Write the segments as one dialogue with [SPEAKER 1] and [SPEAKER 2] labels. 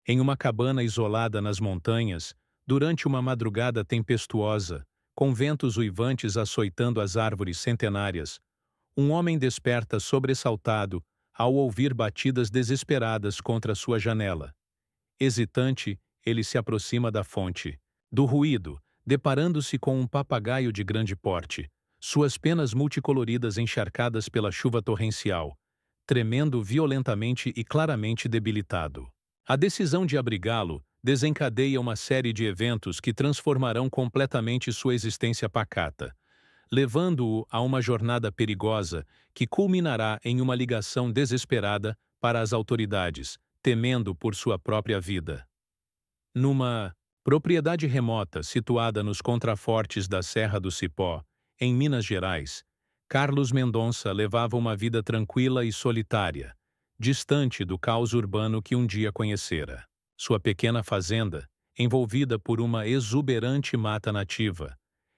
[SPEAKER 1] Em uma cabana isolada nas montanhas, durante uma madrugada tempestuosa, com ventos uivantes açoitando as árvores centenárias, um homem desperta sobressaltado ao ouvir batidas desesperadas contra sua janela. Hesitante, ele se aproxima da fonte do ruído, deparando-se com um papagaio de grande porte, suas penas multicoloridas encharcadas pela chuva torrencial, tremendo violentamente e claramente debilitado. A decisão de abrigá-lo desencadeia uma série de eventos que transformarão completamente sua existência pacata, levando-o a uma jornada perigosa que culminará em uma ligação desesperada para as autoridades, temendo por sua própria vida. Numa propriedade remota situada nos contrafortes da Serra do Cipó, em Minas Gerais, Carlos Mendonça levava uma vida tranquila e solitária, distante do caos urbano que um dia conhecera. Sua pequena fazenda, envolvida por uma exuberante mata nativa,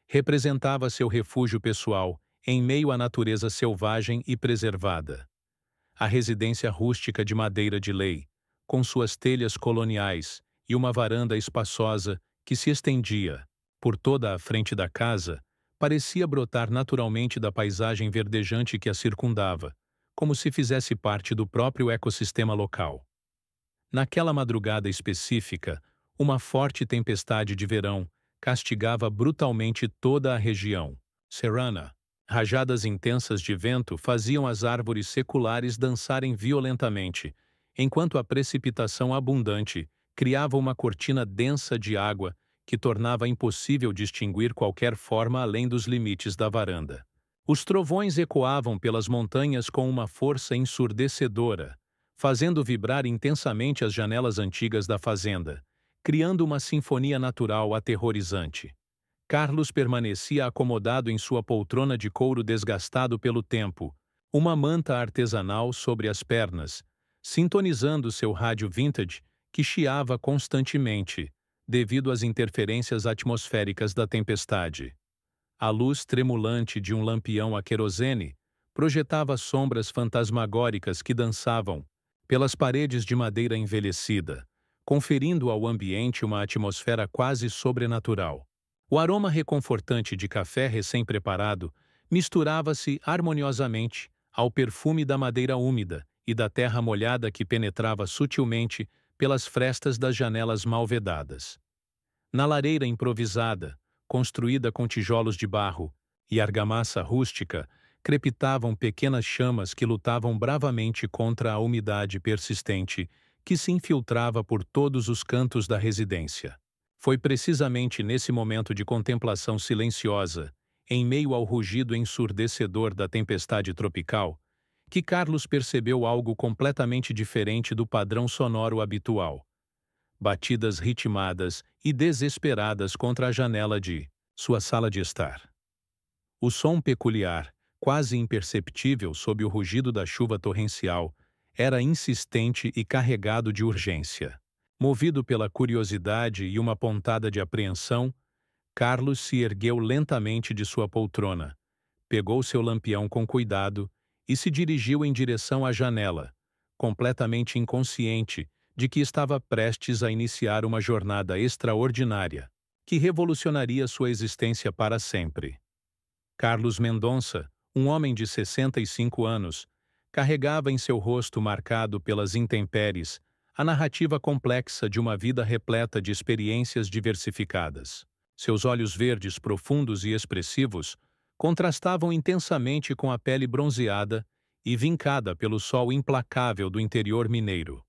[SPEAKER 1] representava seu refúgio pessoal em meio à natureza selvagem e preservada. A residência rústica de madeira de lei, com suas telhas coloniais e uma varanda espaçosa que se estendia por toda a frente da casa, parecia brotar naturalmente da paisagem verdejante que a circundava, como se fizesse parte do próprio ecossistema local. Naquela madrugada específica, uma forte tempestade de verão castigava brutalmente toda a região. Serrana. Rajadas intensas de vento faziam as árvores seculares dançarem violentamente, enquanto a precipitação abundante criava uma cortina densa de água que tornava impossível distinguir qualquer forma além dos limites da varanda. Os trovões ecoavam pelas montanhas com uma força ensurdecedora, fazendo vibrar intensamente as janelas antigas da fazenda, criando uma sinfonia natural aterrorizante. Carlos permanecia acomodado em sua poltrona de couro desgastado pelo tempo, uma manta artesanal sobre as pernas, sintonizando seu rádio vintage, que chiava constantemente, devido às interferências atmosféricas da tempestade. A luz tremulante de um lampião a querosene projetava sombras fantasmagóricas que dançavam pelas paredes de madeira envelhecida, conferindo ao ambiente uma atmosfera quase sobrenatural. O aroma reconfortante de café recém-preparado misturava-se harmoniosamente ao perfume da madeira úmida e da terra molhada que penetrava sutilmente pelas frestas das janelas mal vedadas. Na lareira improvisada, construída com tijolos de barro e argamassa rústica, crepitavam pequenas chamas que lutavam bravamente contra a umidade persistente que se infiltrava por todos os cantos da residência. Foi precisamente nesse momento de contemplação silenciosa, em meio ao rugido ensurdecedor da tempestade tropical, que Carlos percebeu algo completamente diferente do padrão sonoro habitual. Batidas ritmadas e desesperadas contra a janela de sua sala de estar. O som peculiar, quase imperceptível sob o rugido da chuva torrencial, era insistente e carregado de urgência. Movido pela curiosidade e uma pontada de apreensão, Carlos se ergueu lentamente de sua poltrona, pegou seu lampião com cuidado e se dirigiu em direção à janela, completamente inconsciente de que estava prestes a iniciar uma jornada extraordinária, que revolucionaria sua existência para sempre. Carlos Mendonça, um homem de 65 anos, carregava em seu rosto marcado pelas intempéries a narrativa complexa de uma vida repleta de experiências diversificadas. Seus olhos verdes profundos e expressivos contrastavam intensamente com a pele bronzeada e vincada pelo sol implacável do interior mineiro.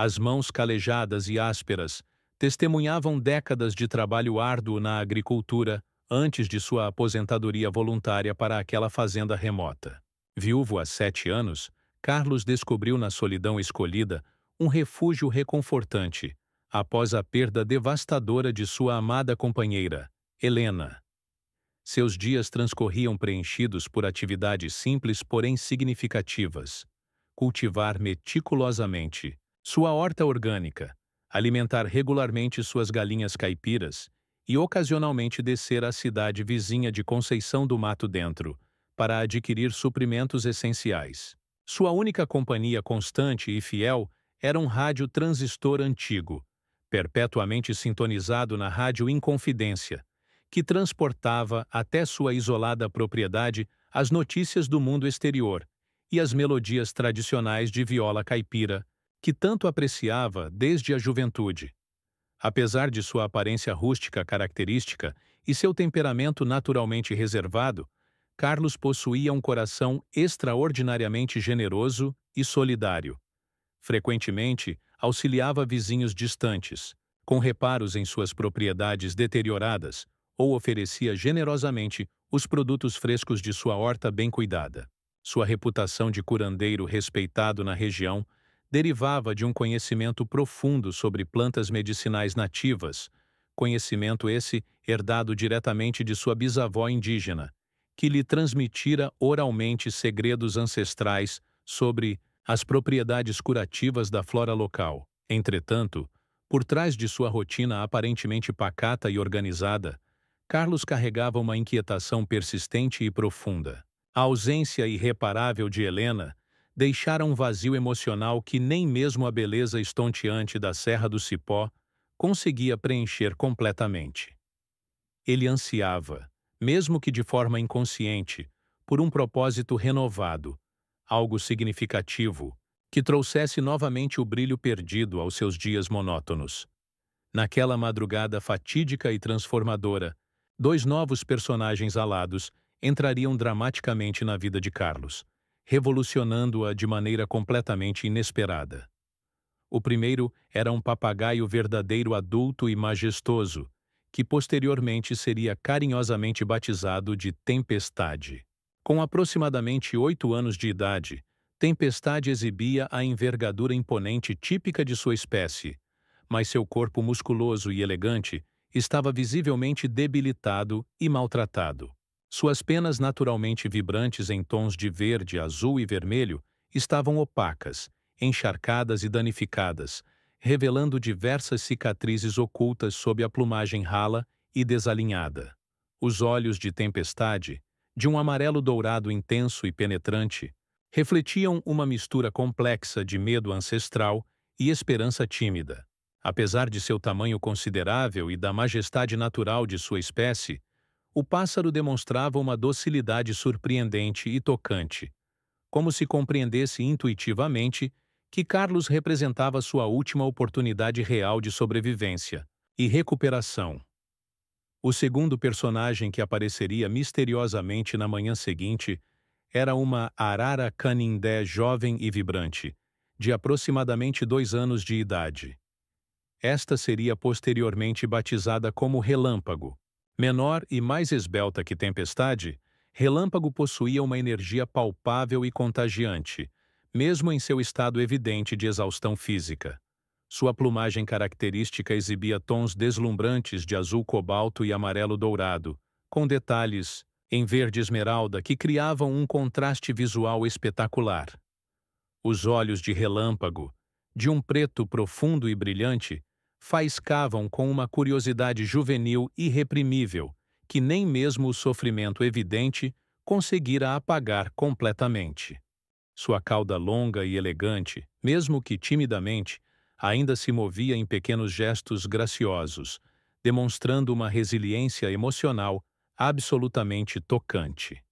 [SPEAKER 1] As mãos calejadas e ásperas testemunhavam décadas de trabalho árduo na agricultura antes de sua aposentadoria voluntária para aquela fazenda remota. Viúvo há 7 anos, Carlos descobriu na solidão escolhida um refúgio reconfortante, após a perda devastadora de sua amada companheira, Helena. Seus dias transcorriam preenchidos por atividades simples porém significativas. Cultivar meticulosamente sua horta orgânica, alimentar regularmente suas galinhas caipiras e ocasionalmente descer à cidade vizinha de Conceição do Mato Dentro para adquirir suprimentos essenciais. Sua única companhia constante e fiel era um rádio transistor antigo, perpetuamente sintonizado na Rádio Inconfidência, que transportava até sua isolada propriedade as notícias do mundo exterior e as melodias tradicionais de viola caipira, que tanto apreciava desde a juventude. Apesar de sua aparência rústica característica e seu temperamento naturalmente reservado, Carlos possuía um coração extraordinariamente generoso e solidário. Frequentemente, auxiliava vizinhos distantes, com reparos em suas propriedades deterioradas, ou oferecia generosamente os produtos frescos de sua horta bem cuidada. Sua reputação de curandeiro respeitado na região derivava de um conhecimento profundo sobre plantas medicinais nativas, conhecimento esse herdado diretamente de sua bisavó indígena, que lhe transmitira oralmente segredos ancestrais sobre as propriedades curativas da flora local. Entretanto, por trás de sua rotina aparentemente pacata e organizada, Carlos carregava uma inquietação persistente e profunda. A ausência irreparável de Helena deixara um vazio emocional que nem mesmo a beleza estonteante da Serra do Cipó conseguia preencher completamente. Ele ansiava, mesmo que de forma inconsciente, por um propósito renovado, algo significativo, que trouxesse novamente o brilho perdido aos seus dias monótonos. Naquela madrugada fatídica e transformadora, dois novos personagens alados entrariam dramaticamente na vida de Carlos, revolucionando-a de maneira completamente inesperada. O primeiro era um papagaio verdadeiro adulto e majestoso, que posteriormente seria carinhosamente batizado de Tempestade. Com aproximadamente 8 anos de idade, Tempestade exibia a envergadura imponente típica de sua espécie, mas seu corpo musculoso e elegante estava visivelmente debilitado e maltratado. Suas penas naturalmente vibrantes em tons de verde, azul e vermelho estavam opacas, encharcadas e danificadas, revelando diversas cicatrizes ocultas sob a plumagem rala e desalinhada. Os olhos de Tempestade, de um amarelo dourado intenso e penetrante, refletiam uma mistura complexa de medo ancestral e esperança tímida. Apesar de seu tamanho considerável e da majestade natural de sua espécie, o pássaro demonstrava uma docilidade surpreendente e tocante, como se compreendesse intuitivamente que Carlos representava sua última oportunidade real de sobrevivência e recuperação. O segundo personagem que apareceria misteriosamente na manhã seguinte era uma arara canindé jovem e vibrante, de aproximadamente 2 anos de idade. Esta seria posteriormente batizada como Relâmpago. Menor e mais esbelta que Tempestade, Relâmpago possuía uma energia palpável e contagiante, mesmo em seu estado evidente de exaustão física. Sua plumagem característica exibia tons deslumbrantes de azul cobalto e amarelo dourado, com detalhes em verde esmeralda que criavam um contraste visual espetacular. Os olhos de Relâmpago, de um preto profundo e brilhante, faiscavam com uma curiosidade juvenil irreprimível, que nem mesmo o sofrimento evidente conseguira apagar completamente. Sua cauda longa e elegante, mesmo que timidamente, ainda se movia em pequenos gestos graciosos, demonstrando uma resiliência emocional absolutamente tocante.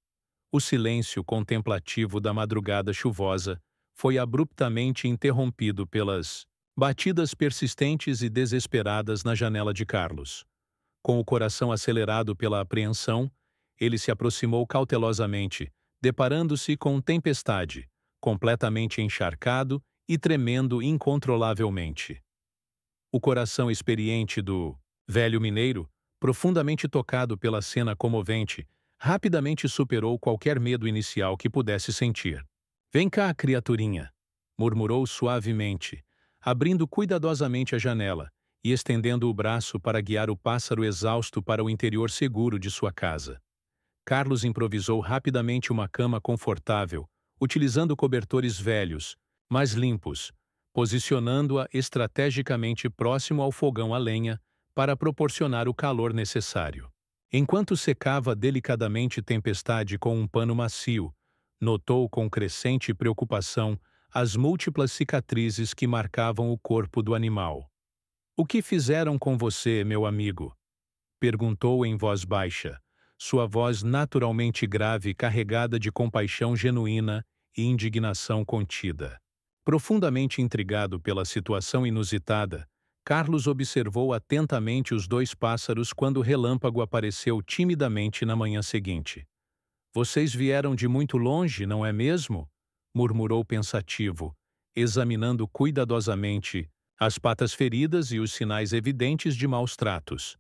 [SPEAKER 1] O silêncio contemplativo da madrugada chuvosa foi abruptamente interrompido pelas batidas persistentes e desesperadas na janela de Carlos. Com o coração acelerado pela apreensão, ele se aproximou cautelosamente, deparando-se com Tempestade, completamente encharcado e tremendo incontrolavelmente. O coração experiente do velho mineiro, profundamente tocado pela cena comovente, rapidamente superou qualquer medo inicial que pudesse sentir. "Vem cá, criaturinha", murmurou suavemente, abrindo cuidadosamente a janela e estendendo o braço para guiar o pássaro exausto para o interior seguro de sua casa. Carlos improvisou rapidamente uma cama confortável, utilizando cobertores velhos, mas limpos, posicionando-a estrategicamente próximo ao fogão a lenha para proporcionar o calor necessário. Enquanto secava delicadamente Tempestade com um pano macio, notou com crescente preocupação as múltiplas cicatrizes que marcavam o corpo do animal. "O que fizeram com você, meu amigo?" perguntou em voz baixa, sua voz naturalmente grave carregada de compaixão genuína e indignação contida. Profundamente intrigado pela situação inusitada, Carlos observou atentamente os dois pássaros quando o relâmpago apareceu timidamente na manhã seguinte. "Vocês vieram de muito longe, não é mesmo?" murmurou pensativo, examinando cuidadosamente as patas feridas e os sinais evidentes de maus tratos.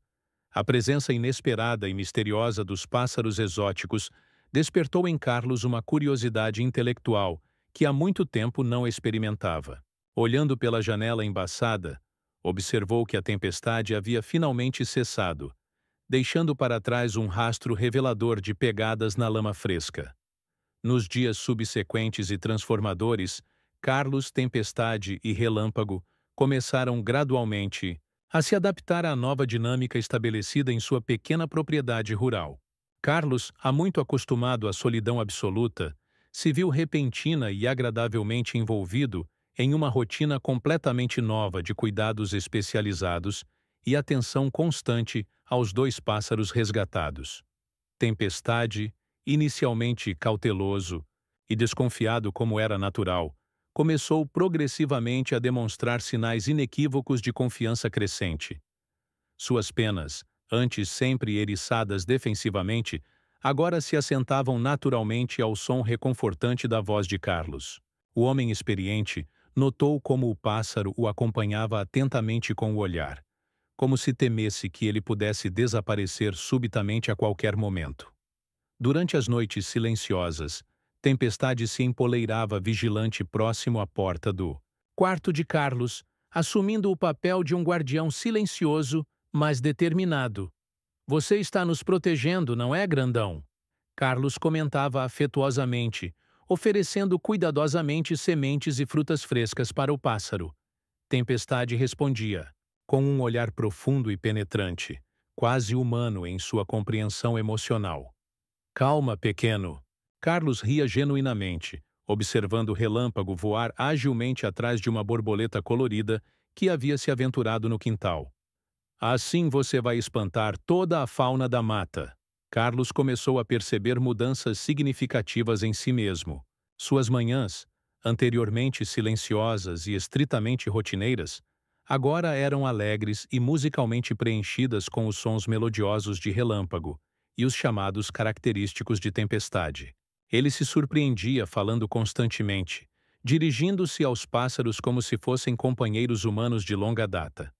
[SPEAKER 1] A presença inesperada e misteriosa dos pássaros exóticos despertou em Carlos uma curiosidade intelectual que há muito tempo não experimentava. Olhando pela janela embaçada, observou que a tempestade havia finalmente cessado, deixando para trás um rastro revelador de pegadas na lama fresca. Nos dias subsequentes e transformadores, Carlos, Tempestade e Relâmpago começaram gradualmente a se adaptar à nova dinâmica estabelecida em sua pequena propriedade rural. Carlos, há muito acostumado à solidão absoluta, se viu repentina e agradavelmente envolvido em uma rotina completamente nova de cuidados especializados e atenção constante aos dois pássaros resgatados. Tempestade, inicialmente cauteloso e desconfiado como era natural, começou progressivamente a demonstrar sinais inequívocos de confiança crescente. Suas penas, antes sempre eriçadas defensivamente, agora se assentavam naturalmente ao som reconfortante da voz de Carlos. O homem experiente notou como o pássaro o acompanhava atentamente com o olhar, como se temesse que ele pudesse desaparecer subitamente a qualquer momento. Durante as noites silenciosas, Tempestade se empoleirava vigilante próximo à porta do quarto de Carlos, assumindo o papel de um guardião silencioso, mas determinado. "Você está nos protegendo, não é, grandão?" Carlos comentava afetuosamente, oferecendo cuidadosamente sementes e frutas frescas para o pássaro. Tempestade respondia, com um olhar profundo e penetrante, quase humano em sua compreensão emocional. "Calma, pequeno." Carlos ria genuinamente, observando o relâmpago voar agilmente atrás de uma borboleta colorida que havia se aventurado no quintal. "Assim você vai espantar toda a fauna da mata." Carlos começou a perceber mudanças significativas em si mesmo. Suas manhãs, anteriormente silenciosas e estritamente rotineiras, agora eram alegres e musicalmente preenchidas com os sons melodiosos de relâmpago e os chamados característicos de tempestade. Ele se surpreendia falando constantemente, dirigindo-se aos pássaros como se fossem companheiros humanos de longa data.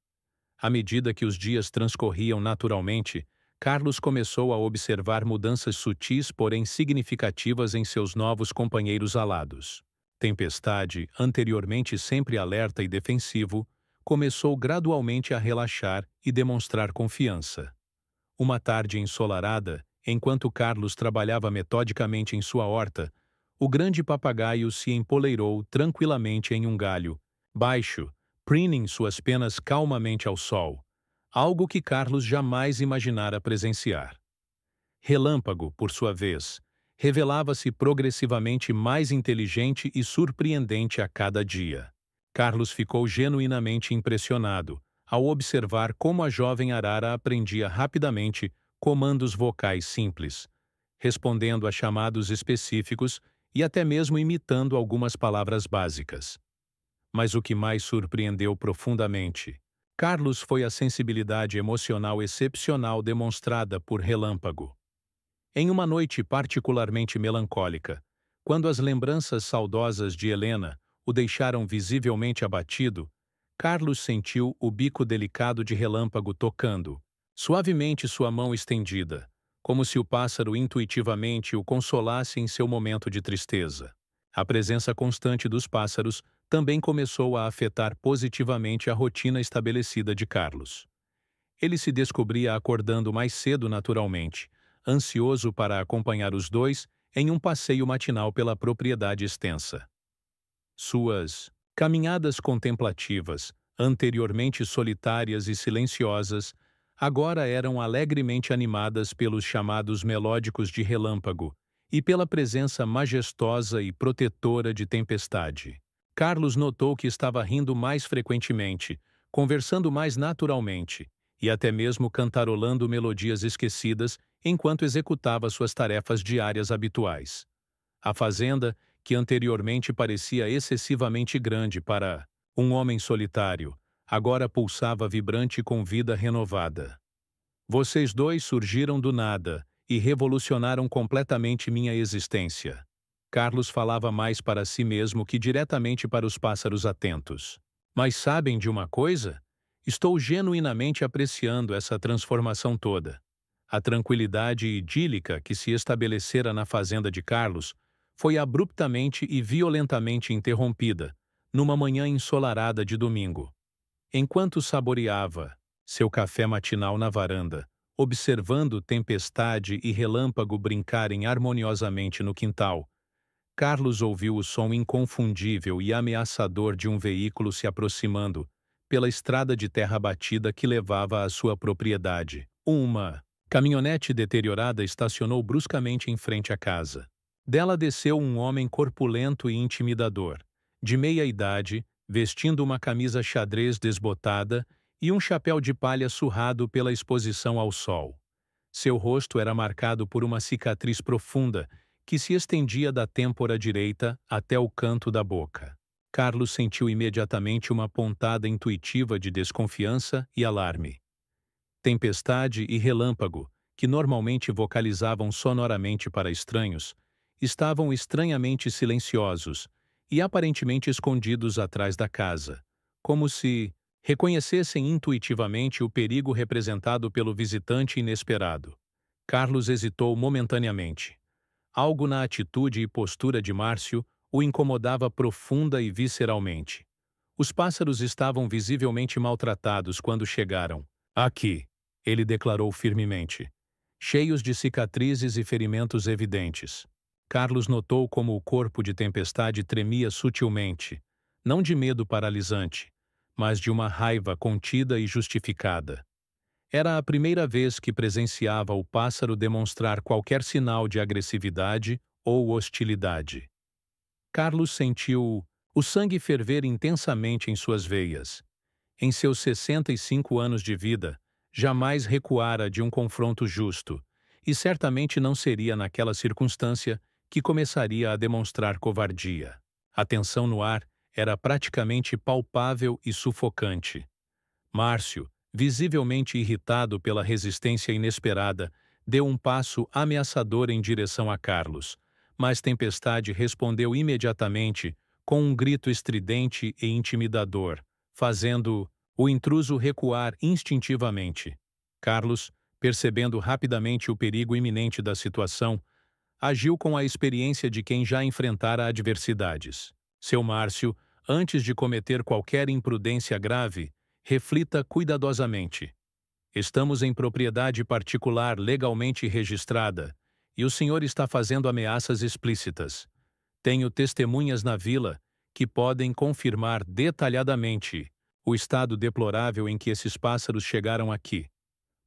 [SPEAKER 1] À medida que os dias transcorriam naturalmente, Carlos começou a observar mudanças sutis, porém significativas em seus novos companheiros alados. Tempestade, anteriormente sempre alerta e defensivo, começou gradualmente a relaxar e demonstrar confiança. Uma tarde ensolarada, enquanto Carlos trabalhava metodicamente em sua horta, o grande papagaio se empoleirou tranquilamente em um galho, baixo, preenem suas penas calmamente ao sol, algo que Carlos jamais imaginara presenciar. Relâmpago, por sua vez, revelava-se progressivamente mais inteligente e surpreendente a cada dia. Carlos ficou genuinamente impressionado ao observar como a jovem arara aprendia rapidamente comandos vocais simples, respondendo a chamados específicos e até mesmo imitando algumas palavras básicas. Mas o que mais surpreendeu profundamente, Carlos, foi a sensibilidade emocional excepcional demonstrada por Relâmpago. Em uma noite particularmente melancólica, quando as lembranças saudosas de Helena o deixaram visivelmente abatido, Carlos sentiu o bico delicado de Relâmpago tocando suavemente sua mão estendida, como se o pássaro intuitivamente o consolasse em seu momento de tristeza. A presença constante dos pássaros também começou a afetar positivamente a rotina estabelecida de Carlos. Ele se descobria acordando mais cedo naturalmente, ansioso para acompanhar os dois em um passeio matinal pela propriedade extensa. Suas caminhadas contemplativas, anteriormente solitárias e silenciosas, agora eram alegremente animadas pelos chamados melódicos de Relâmpago e pela presença majestosa e protetora de Tempestade. Carlos notou que estava rindo mais frequentemente, conversando mais naturalmente e até mesmo cantarolando melodias esquecidas enquanto executava suas tarefas diárias habituais. A fazenda, que anteriormente parecia excessivamente grande para um homem solitário, agora pulsava vibrante com vida renovada. Vocês dois surgiram do nada e revolucionaram completamente minha existência. Carlos falava mais para si mesmo que diretamente para os pássaros atentos. Mas sabem de uma coisa? Estou genuinamente apreciando essa transformação toda. A tranquilidade idílica que se estabelecera na fazenda de Carlos foi abruptamente e violentamente interrompida, numa manhã ensolarada de domingo. Enquanto saboreava seu café matinal na varanda, observando tempestade e relâmpago brincarem harmoniosamente no quintal, Carlos ouviu o som inconfundível e ameaçador de um veículo se aproximando pela estrada de terra batida que levava à sua propriedade. Uma caminhonete deteriorada estacionou bruscamente em frente à casa. Dela desceu um homem corpulento e intimidador, de meia idade, vestindo uma camisa xadrez desbotada e um chapéu de palha surrado pela exposição ao sol. Seu rosto era marcado por uma cicatriz profunda que se estendia da têmpora direita até o canto da boca. Carlos sentiu imediatamente uma pontada intuitiva de desconfiança e alarme. Tempestade e relâmpago, que normalmente vocalizavam sonoramente para estranhos, estavam estranhamente silenciosos e aparentemente escondidos atrás da casa, como se reconhecessem intuitivamente o perigo representado pelo visitante inesperado. Carlos hesitou momentaneamente. Algo na atitude e postura de Márcio o incomodava profunda e visceralmente. Os pássaros estavam visivelmente maltratados quando chegaram. Aqui, ele declarou firmemente, cheios de cicatrizes e ferimentos evidentes. Carlos notou como o corpo de Tempestade tremia sutilmente, não de medo paralisante, mas de uma raiva contida e justificada. Era a primeira vez que presenciava o pássaro demonstrar qualquer sinal de agressividade ou hostilidade. Carlos sentiu o sangue ferver intensamente em suas veias. Em seus 65 anos de vida, jamais recuara de um confronto justo, e certamente não seria naquela circunstância que começaria a demonstrar covardia. A tensão no ar era praticamente palpável e sufocante. Márcio, visivelmente irritado pela resistência inesperada, deu um passo ameaçador em direção a Carlos, mas Tempestade respondeu imediatamente com um grito estridente e intimidador, fazendo o intruso recuar instintivamente. Carlos, percebendo rapidamente o perigo iminente da situação, agiu com a experiência de quem já enfrentara adversidades. Seu Márcio, antes de cometer qualquer imprudência grave, reflita cuidadosamente. Estamos em propriedade particular legalmente registrada, e o senhor está fazendo ameaças explícitas. Tenho testemunhas na vila que podem confirmar detalhadamente o estado deplorável em que esses pássaros chegaram aqui.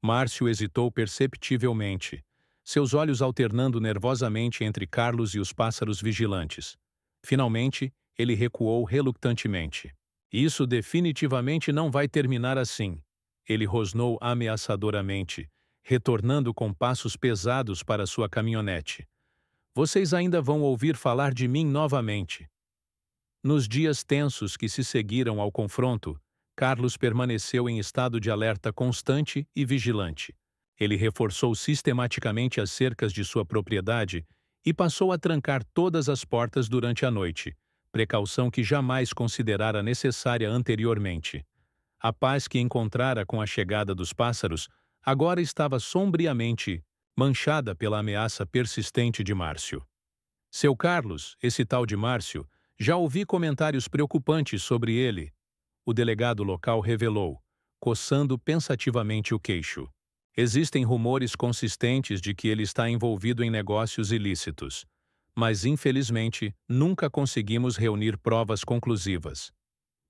[SPEAKER 1] Márcio hesitou perceptivelmente, seus olhos alternando nervosamente entre Carlos e os pássaros vigilantes. Finalmente, ele recuou relutantemente. Isso definitivamente não vai terminar assim. Ele rosnou ameaçadoramente, retornando com passos pesados para sua caminhonete. Vocês ainda vão ouvir falar de mim novamente. Nos dias tensos que se seguiram ao confronto, Carlos permaneceu em estado de alerta constante e vigilante. Ele reforçou sistematicamente as cercas de sua propriedade e passou a trancar todas as portas durante a noite, precaução que jamais considerara necessária anteriormente. A paz que encontrara com a chegada dos pássaros agora estava sombriamente manchada pela ameaça persistente de Márcio. Seu Carlos, esse tal de Márcio, já ouvi comentários preocupantes sobre ele, o delegado local revelou, coçando pensativamente o queixo. Existem rumores consistentes de que ele está envolvido em negócios ilícitos, mas infelizmente nunca conseguimos reunir provas conclusivas.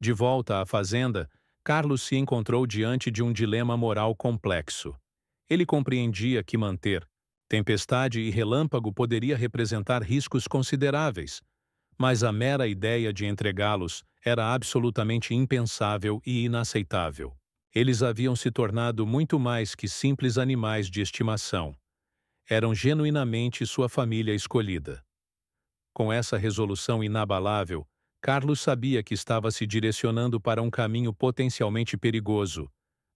[SPEAKER 1] De volta à fazenda, Carlos se encontrou diante de um dilema moral complexo. Ele compreendia que manter tempestade e relâmpago poderia representar riscos consideráveis, mas a mera ideia de entregá-los era absolutamente impensável e inaceitável. Eles haviam se tornado muito mais que simples animais de estimação. Eram genuinamente sua família escolhida. Com essa resolução inabalável, Carlos sabia que estava se direcionando para um caminho potencialmente perigoso,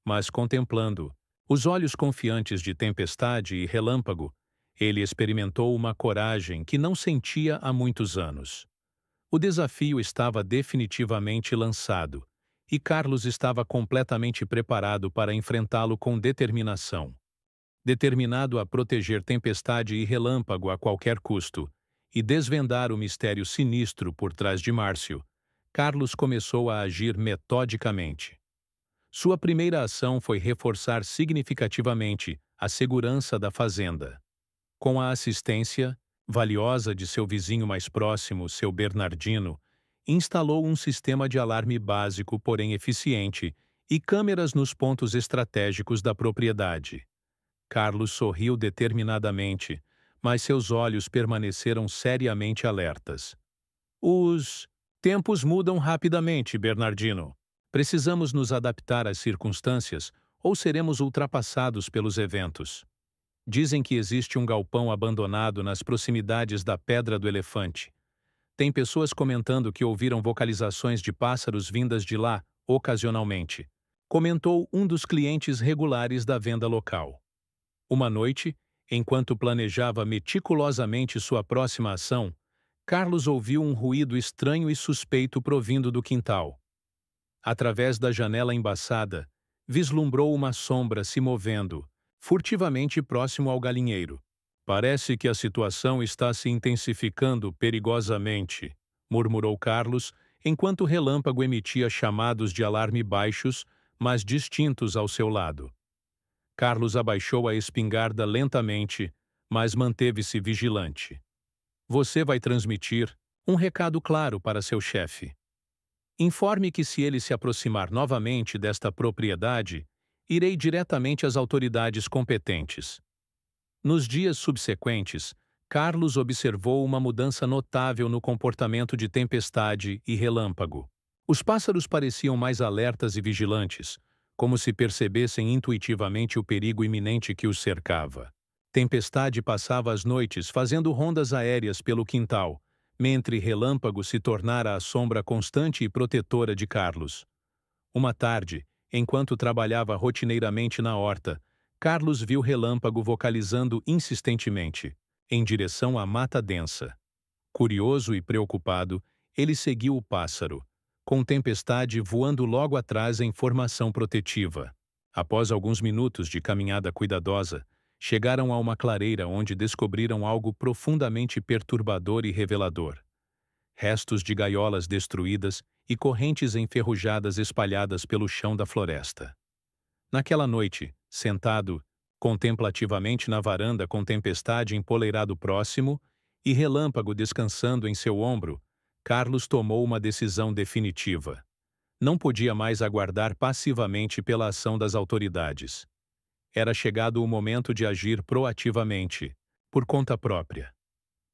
[SPEAKER 1] mas contemplando os olhos confiantes de Tempestade e Relâmpago, ele experimentou uma coragem que não sentia há muitos anos. O desafio estava definitivamente lançado, e Carlos estava completamente preparado para enfrentá-lo com determinação. Determinado a proteger Tempestade e Relâmpago a qualquer custo e desvendar o mistério sinistro por trás de Márcio, Carlos começou a agir metodicamente. Sua primeira ação foi reforçar significativamente a segurança da fazenda. Com a assistência, valiosa de seu vizinho mais próximo, seu Bernardino, instalou um sistema de alarme básico, porém eficiente, e câmeras nos pontos estratégicos da propriedade. Carlos sorriu determinadamente, mas seus olhos permaneceram seriamente alertas. Os tempos mudam rapidamente, Bernardino. Precisamos nos adaptar às circunstâncias ou seremos ultrapassados pelos eventos. Dizem que existe um galpão abandonado nas proximidades da Pedra do Elefante. Tem pessoas comentando que ouviram vocalizações de pássaros vindas de lá, ocasionalmente. Comentou um dos clientes regulares da venda local. Uma noite, enquanto planejava meticulosamente sua próxima ação, Carlos ouviu um ruído estranho e suspeito provindo do quintal. Através da janela embaçada, vislumbrou uma sombra se movendo, furtivamente próximo ao galinheiro. Parece que a situação está se intensificando perigosamente, murmurou Carlos, enquanto Relâmpago emitia chamados de alarme baixos, mas distintos ao seu lado. Carlos abaixou a espingarda lentamente, mas manteve-se vigilante. Você vai transmitir um recado claro para seu chefe. Informe que se ele se aproximar novamente desta propriedade, irei diretamente às autoridades competentes. Nos dias subsequentes, Carlos observou uma mudança notável no comportamento de Tempestade e Relâmpago. Os pássaros pareciam mais alertas e vigilantes, como se percebessem intuitivamente o perigo iminente que os cercava. Tempestade passava as noites fazendo rondas aéreas pelo quintal, mentre Relâmpago se tornara a sombra constante e protetora de Carlos. Uma tarde, enquanto trabalhava rotineiramente na horta, Carlos viu Relâmpago vocalizando insistentemente, em direção à mata densa. Curioso e preocupado, ele seguiu o pássaro, com Tempestade voando logo atrás em formação protetiva. Após alguns minutos de caminhada cuidadosa, chegaram a uma clareira onde descobriram algo profundamente perturbador e revelador. Restos de gaiolas destruídas e correntes enferrujadas espalhadas pelo chão da floresta. Naquela noite, sentado contemplativamente na varanda com Tempestade empoleirado próximo e Relâmpago descansando em seu ombro, Carlos tomou uma decisão definitiva. Não podia mais aguardar passivamente pela ação das autoridades. Era chegado o momento de agir proativamente, por conta própria.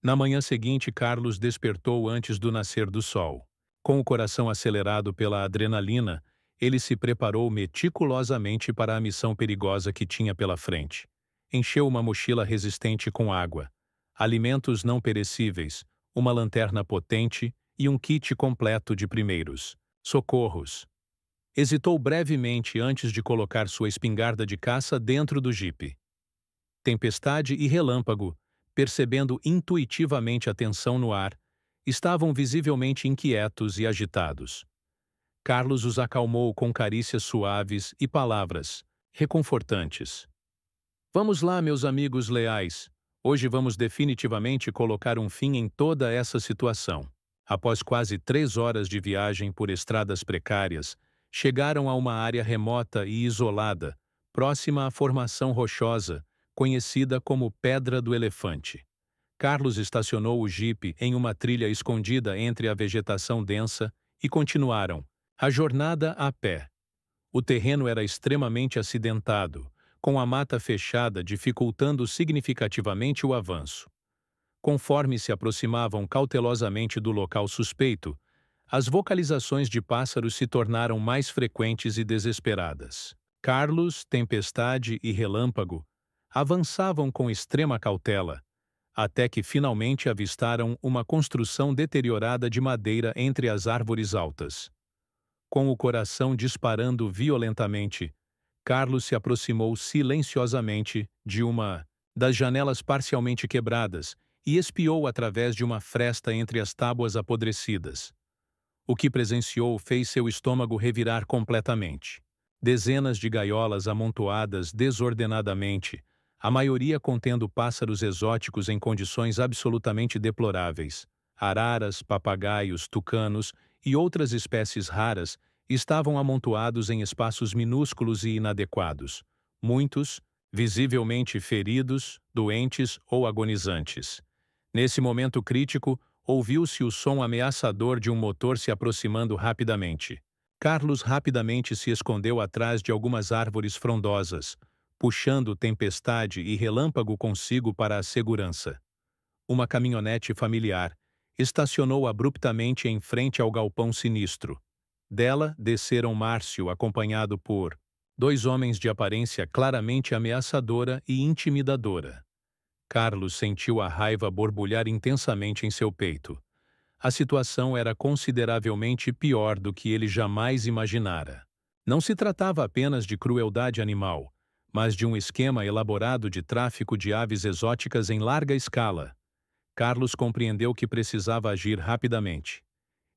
[SPEAKER 1] Na manhã seguinte, Carlos despertou antes do nascer do sol. Com o coração acelerado pela adrenalina, ele se preparou meticulosamente para a missão perigosa que tinha pela frente. Encheu uma mochila resistente com água, alimentos não perecíveis, uma lanterna potente e um kit completo de primeiros socorros. Hesitou brevemente antes de colocar sua espingarda de caça dentro do jipe. Tempestade e Relâmpago, percebendo intuitivamente a tensão no ar, estavam visivelmente inquietos e agitados. Carlos os acalmou com carícias suaves e palavras reconfortantes. Vamos lá, meus amigos leais. Hoje vamos definitivamente colocar um fim em toda essa situação. Após quase 3 horas de viagem por estradas precárias, chegaram a uma área remota e isolada, próxima à formação rochosa, conhecida como Pedra do Elefante. Carlos estacionou o jipe em uma trilha escondida entre a vegetação densa e continuaram a jornada a pé. O terreno era extremamente acidentado, com a mata fechada dificultando significativamente o avanço. Conforme se aproximavam cautelosamente do local suspeito, as vocalizações de pássaros se tornaram mais frequentes e desesperadas. Carlos, Tempestade e Relâmpago avançavam com extrema cautela, até que finalmente avistaram uma construção deteriorada de madeira entre as árvores altas. Com o coração disparando violentamente, Carlos se aproximou silenciosamente de uma das janelas parcialmente quebradas e espiou através de uma fresta entre as tábuas apodrecidas. O que presenciou fez seu estômago revirar completamente. Dezenas de gaiolas amontoadas desordenadamente, a maioria contendo pássaros exóticos em condições absolutamente deploráveis. Araras, papagaios, tucanos e outras espécies raras estavam amontoados em espaços minúsculos e inadequados. Muitos, visivelmente feridos, doentes ou agonizantes. Nesse momento crítico, ouviu-se o som ameaçador de um motor se aproximando rapidamente. Carlos rapidamente se escondeu atrás de algumas árvores frondosas, puxando Tempestade e Relâmpago consigo para a segurança. Uma caminhonete familiar estacionou abruptamente em frente ao galpão sinistro. Dela desceram Márcio, acompanhado por dois homens de aparência claramente ameaçadora e intimidadora. Carlos sentiu a raiva borbulhar intensamente em seu peito. A situação era consideravelmente pior do que ele jamais imaginara. Não se tratava apenas de crueldade animal, mas de um esquema elaborado de tráfico de aves exóticas em larga escala. Carlos compreendeu que precisava agir rapidamente.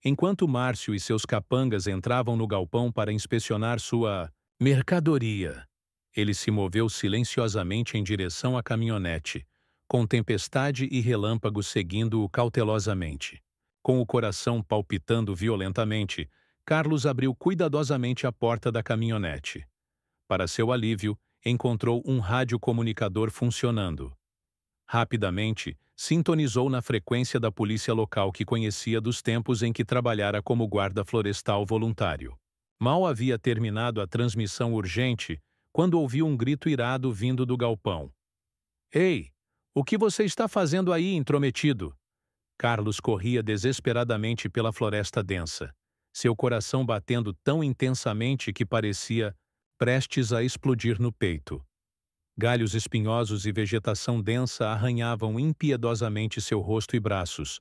[SPEAKER 1] Enquanto Márcio e seus capangas entravam no galpão para inspecionar sua mercadoria, ele se moveu silenciosamente em direção à caminhonete, com Tempestade e Relâmpago seguindo-o cautelosamente. Com o coração palpitando violentamente, Carlos abriu cuidadosamente a porta da caminhonete. Para seu alívio, encontrou um radiocomunicador funcionando. Rapidamente, sintonizou na frequência da polícia local que conhecia dos tempos em que trabalhara como guarda florestal voluntário. Mal havia terminado a transmissão urgente, quando ouviu um grito irado vindo do galpão. "Ei! O que você está fazendo aí, intrometido?" Carlos corria desesperadamente pela floresta densa, seu coração batendo tão intensamente que parecia prestes a explodir no peito. Galhos espinhosos e vegetação densa arranhavam impiedosamente seu rosto e braços,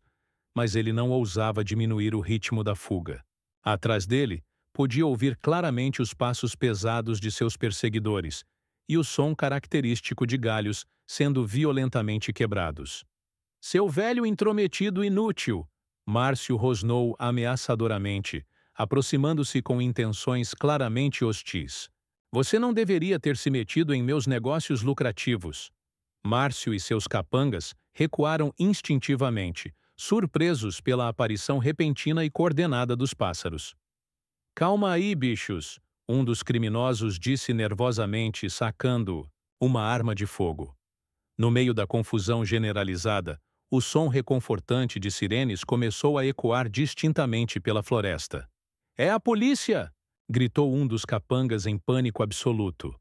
[SPEAKER 1] mas ele não ousava diminuir o ritmo da fuga. Atrás dele, podia ouvir claramente os passos pesados de seus perseguidores e o som característico de galhos sendo violentamente quebrados. "Seu velho intrometido inútil!" Márcio rosnou ameaçadoramente, aproximando-se com intenções claramente hostis. "Você não deveria ter se metido em meus negócios lucrativos." Márcio e seus capangas recuaram instintivamente, surpresos pela aparição repentina e coordenada dos pássaros. "Calma aí, bichos!" Um dos criminosos disse nervosamente, sacando uma arma de fogo. No meio da confusão generalizada, o som reconfortante de sirenes começou a ecoar distintamente pela floresta. "É a polícia!" gritou um dos capangas em pânico absoluto.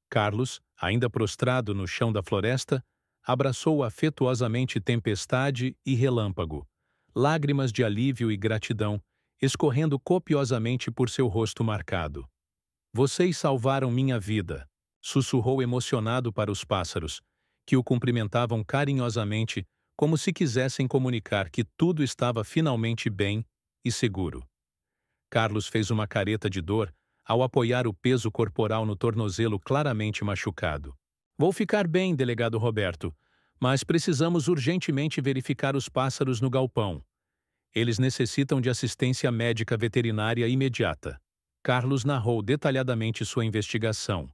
[SPEAKER 1] Carlos, ainda prostrado no chão da floresta, abraçou afetuosamente Tempestade e Relâmpago, lágrimas de alívio e gratidão escorrendo copiosamente por seu rosto marcado. "Vocês salvaram minha vida", sussurrou emocionado para os pássaros, que o cumprimentavam carinhosamente, como se quisessem comunicar que tudo estava finalmente bem e seguro. Carlos fez uma careta de dor ao apoiar o peso corporal no tornozelo claramente machucado. "Vou ficar bem, delegado Roberto, mas precisamos urgentemente verificar os pássaros no galpão. Eles necessitam de assistência médica veterinária imediata." Carlos narrou detalhadamente sua investigação,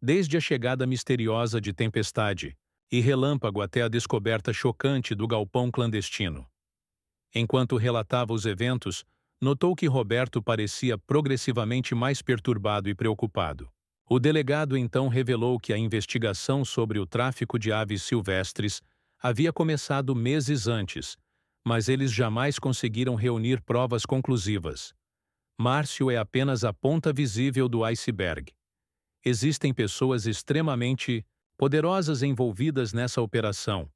[SPEAKER 1] desde a chegada misteriosa de Tempestade e Relâmpago até a descoberta chocante do galpão clandestino. Enquanto relatava os eventos, notou que Roberto parecia progressivamente mais perturbado e preocupado. O delegado então revelou que a investigação sobre o tráfico de aves silvestres havia começado meses antes, mas eles jamais conseguiram reunir provas conclusivas. Márcio é apenas a ponta visível do iceberg. Existem pessoas extremamente poderosas envolvidas nessa operação,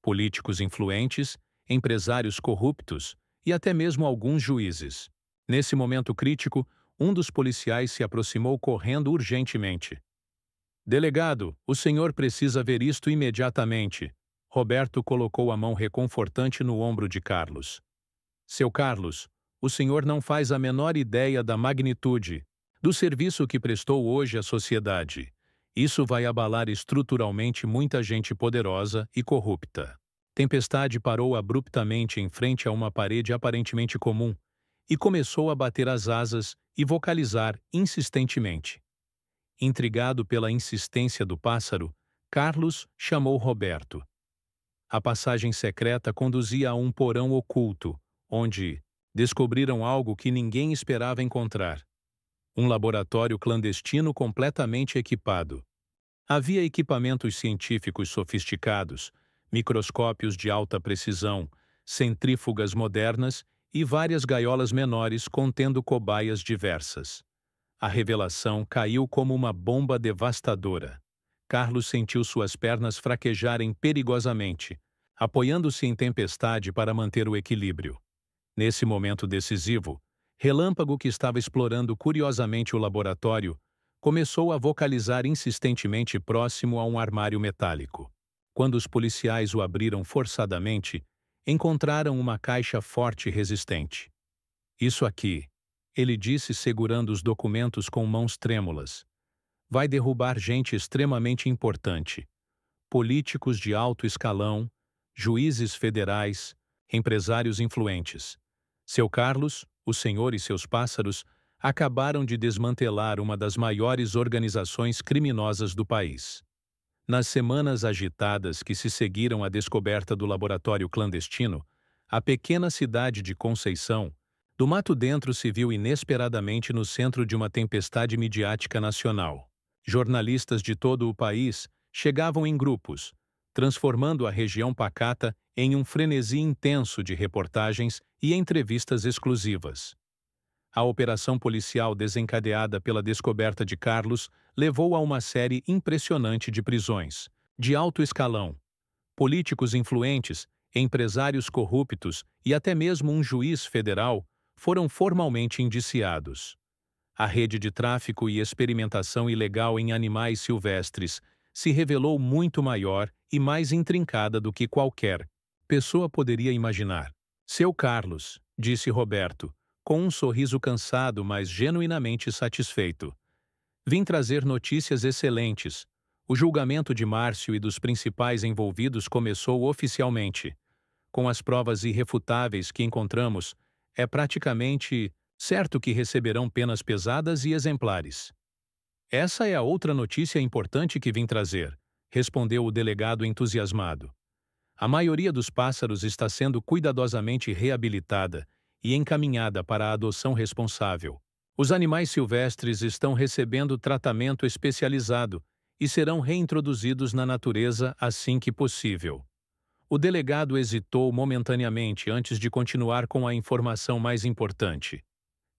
[SPEAKER 1] políticos influentes, empresários corruptos e até mesmo alguns juízes. Nesse momento crítico, um dos policiais se aproximou correndo urgentemente. Delegado, o senhor precisa ver isto imediatamente. Roberto colocou a mão reconfortante no ombro de Carlos. Seu Carlos, o senhor não faz a menor ideia da magnitude do serviço que prestou hoje à sociedade. Isso vai abalar estruturalmente muita gente poderosa e corrupta. Tempestade parou abruptamente em frente a uma parede aparentemente comum e começou a bater as asas e vocalizar insistentemente. Intrigado pela insistência do pássaro, Carlos chamou Roberto. A passagem secreta conduzia a um porão oculto, onde descobriram algo que ninguém esperava encontrar. Um laboratório clandestino completamente equipado. Havia equipamentos científicos sofisticados, microscópios de alta precisão, centrífugas modernas e várias gaiolas menores contendo cobaias diversas. A revelação caiu como uma bomba devastadora. Carlos sentiu suas pernas fraquejarem perigosamente, apoiando-se em Tempestade para manter o equilíbrio. Nesse momento decisivo, Relâmpago, que estava explorando curiosamente o laboratório, começou a vocalizar insistentemente próximo a um armário metálico. Quando os policiais o abriram forçadamente, encontraram uma caixa forte e resistente. Isso aqui, ele disse segurando os documentos com mãos trêmulas, vai derrubar gente extremamente importante. Políticos de alto escalão, juízes federais, empresários influentes. Seu Carlos, o senhor e seus pássaros acabaram de desmantelar uma das maiores organizações criminosas do país. Nas semanas agitadas que se seguiram à descoberta do laboratório clandestino, a pequena cidade de Conceição, do Mato Dentro, se viu inesperadamente no centro de uma tempestade midiática nacional. Jornalistas de todo o país chegavam em grupos, transformando a região pacata em um frenesi intenso de reportagens e entrevistas exclusivas. A operação policial desencadeada pela descoberta de Carlos levou a uma série impressionante de prisões, de alto escalão. Políticos influentes, empresários corruptos e até mesmo um juiz federal foram formalmente indiciados. A rede de tráfico e experimentação ilegal em animais silvestres se revelou muito maior e mais intrincada do que qualquer pessoa poderia imaginar. Seu Carlos, disse Roberto, com um sorriso cansado, mas genuinamente satisfeito. Vim trazer notícias excelentes. O julgamento de Márcio e dos principais envolvidos começou oficialmente. Com as provas irrefutáveis que encontramos, é praticamente certo que receberão penas pesadas e exemplares. Essa é a outra notícia importante que vim trazer, respondeu o delegado entusiasmado. A maioria dos pássaros está sendo cuidadosamente reabilitada e encaminhada para a adoção responsável. Os animais silvestres estão recebendo tratamento especializado e serão reintroduzidos na natureza assim que possível. O delegado hesitou momentaneamente antes de continuar com a informação mais importante.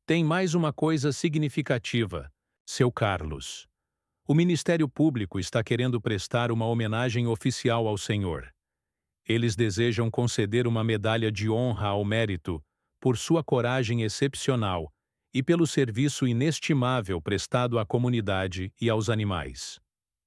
[SPEAKER 1] Tem mais uma coisa significativa, seu Carlos. O Ministério Público está querendo prestar uma homenagem oficial ao senhor. Eles desejam conceder uma medalha de honra ao mérito por sua coragem excepcional e pelo serviço inestimável prestado à comunidade e aos animais.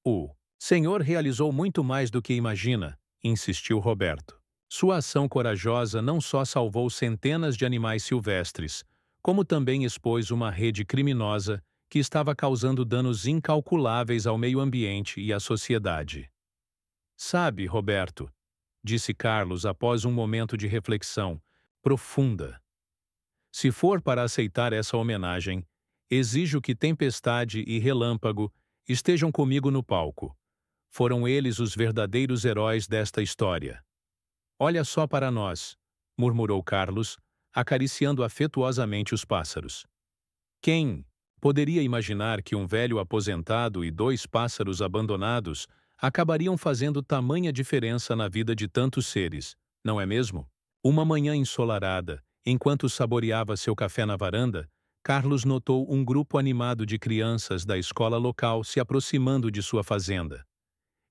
[SPEAKER 1] O senhor realizou muito mais do que imagina, insistiu Roberto. Sua ação corajosa não só salvou centenas de animais silvestres, como também expôs uma rede criminosa que estava causando danos incalculáveis ao meio ambiente e à sociedade. Sabe, Roberto, disse Carlos após um momento de reflexão profunda. Se for para aceitar essa homenagem, exijo que Tempestade e Relâmpago estejam comigo no palco. Foram eles os verdadeiros heróis desta história. Olha só para nós, murmurou Carlos, acariciando afetuosamente os pássaros. Quem poderia imaginar que um velho aposentado e 2 pássaros abandonados acabariam fazendo tamanha diferença na vida de tantos seres, não é mesmo? Uma manhã ensolarada, enquanto saboreava seu café na varanda, Carlos notou um grupo animado de crianças da escola local se aproximando de sua fazenda.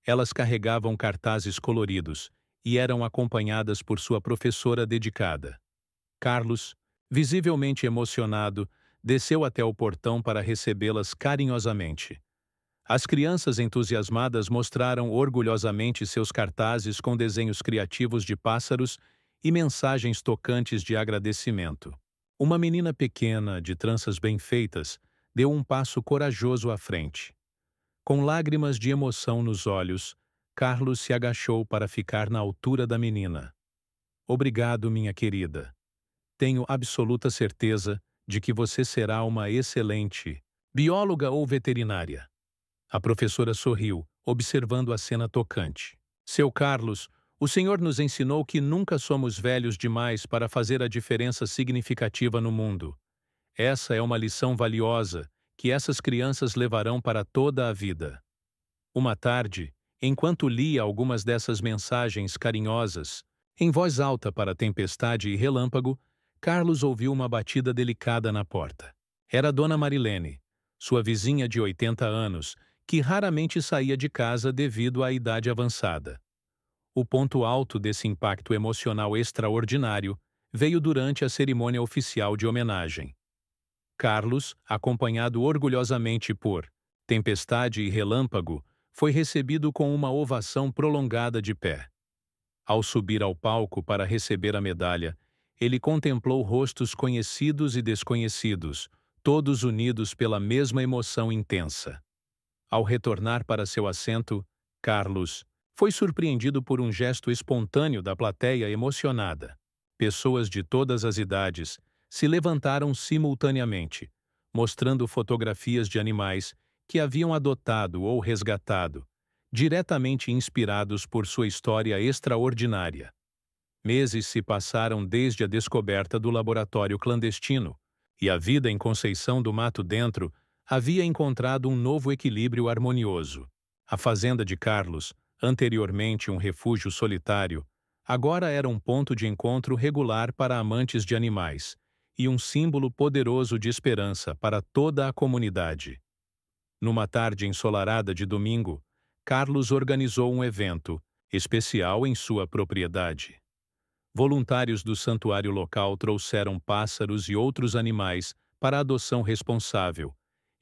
[SPEAKER 1] Elas carregavam cartazes coloridos e eram acompanhadas por sua professora dedicada. Carlos, visivelmente emocionado, desceu até o portão para recebê-las carinhosamente. As crianças entusiasmadas mostraram orgulhosamente seus cartazes com desenhos criativos de pássaros e mensagens tocantes de agradecimento. Uma menina pequena, de tranças bem feitas, deu um passo corajoso à frente. Com lágrimas de emoção nos olhos, Carlos se agachou para ficar na altura da menina. Obrigado, minha querida. Tenho absoluta certeza de que você será uma excelente bióloga ou veterinária. A professora sorriu, observando a cena tocante. Seu Carlos, o senhor nos ensinou que nunca somos velhos demais para fazer a diferença significativa no mundo. Essa é uma lição valiosa que essas crianças levarão para toda a vida. Uma tarde, enquanto lia algumas dessas mensagens carinhosas, em voz alta para tempestade e relâmpago, Carlos ouviu uma batida delicada na porta. Era Dona Marilene, sua vizinha de 80 anos, que raramente saía de casa devido à idade avançada. O ponto alto desse impacto emocional extraordinário veio durante a cerimônia oficial de homenagem. Carlos, acompanhado orgulhosamente por Tempestade e Relâmpago, foi recebido com uma ovação prolongada de pé. Ao subir ao palco para receber a medalha, ele contemplou rostos conhecidos e desconhecidos, todos unidos pela mesma emoção intensa. Ao retornar para seu assento, Carlos foi surpreendido por um gesto espontâneo da plateia emocionada. Pessoas de todas as idades se levantaram simultaneamente, mostrando fotografias de animais que haviam adotado ou resgatado, diretamente inspirados por sua história extraordinária. Meses se passaram desde a descoberta do laboratório clandestino, e a vida em Conceição do Mato Dentro havia encontrado um novo equilíbrio harmonioso. A fazenda de Carlos, anteriormente um refúgio solitário, agora era um ponto de encontro regular para amantes de animais e um símbolo poderoso de esperança para toda a comunidade. Numa tarde ensolarada de domingo, Carlos organizou um evento especial em sua propriedade. Voluntários do santuário local trouxeram pássaros e outros animais para a adoção responsável,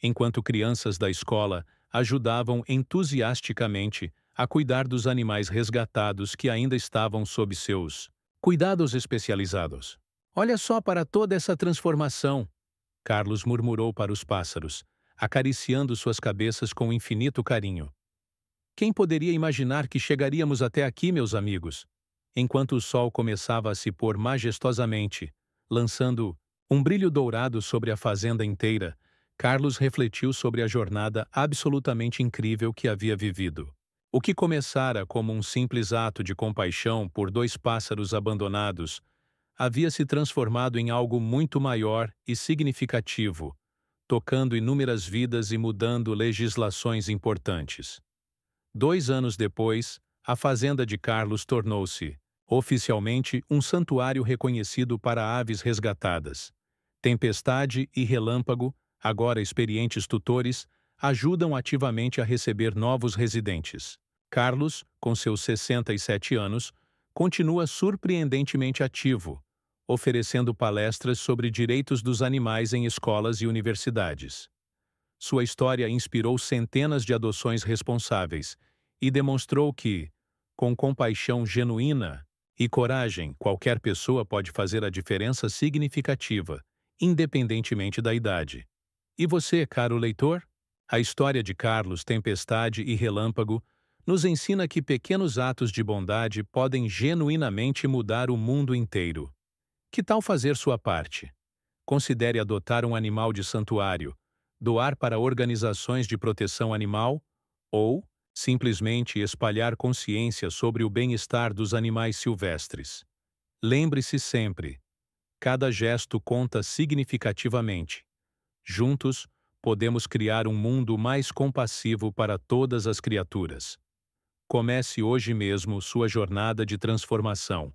[SPEAKER 1] enquanto crianças da escola ajudavam entusiasticamente a cuidar dos animais resgatados que ainda estavam sob seus cuidados especializados. Olha só para toda essa transformação, Carlos murmurou para os pássaros, acariciando suas cabeças com infinito carinho. Quem poderia imaginar que chegaríamos até aqui, meus amigos? Enquanto o sol começava a se pôr majestosamente, lançando um brilho dourado sobre a fazenda inteira, Carlos refletiu sobre a jornada absolutamente incrível que havia vivido. O que começara como um simples ato de compaixão por dois pássaros abandonados havia se transformado em algo muito maior e significativo, tocando inúmeras vidas e mudando legislações importantes. 2 anos depois, a fazenda de Carlos tornou-se, oficialmente, um santuário reconhecido para aves resgatadas. Tempestade e Relâmpago, agora experientes tutores, ajudam ativamente a receber novos residentes. Carlos, com seus 67 anos, continua surpreendentemente ativo, oferecendo palestras sobre direitos dos animais em escolas e universidades. Sua história inspirou centenas de adoções responsáveis e demonstrou que, com compaixão genuína e coragem, qualquer pessoa pode fazer a diferença significativa, independentemente da idade. E você, caro leitor? A história de Carlos, Tempestade e Relâmpago nos ensina que pequenos atos de bondade podem genuinamente mudar o mundo inteiro. Que tal fazer sua parte? Considere adotar um animal de santuário, doar para organizações de proteção animal ou, simplesmente, espalhar consciência sobre o bem-estar dos animais silvestres. Lembre-se sempre, cada gesto conta significativamente. Juntos, podemos criar um mundo mais compassivo para todas as criaturas. Comece hoje mesmo sua jornada de transformação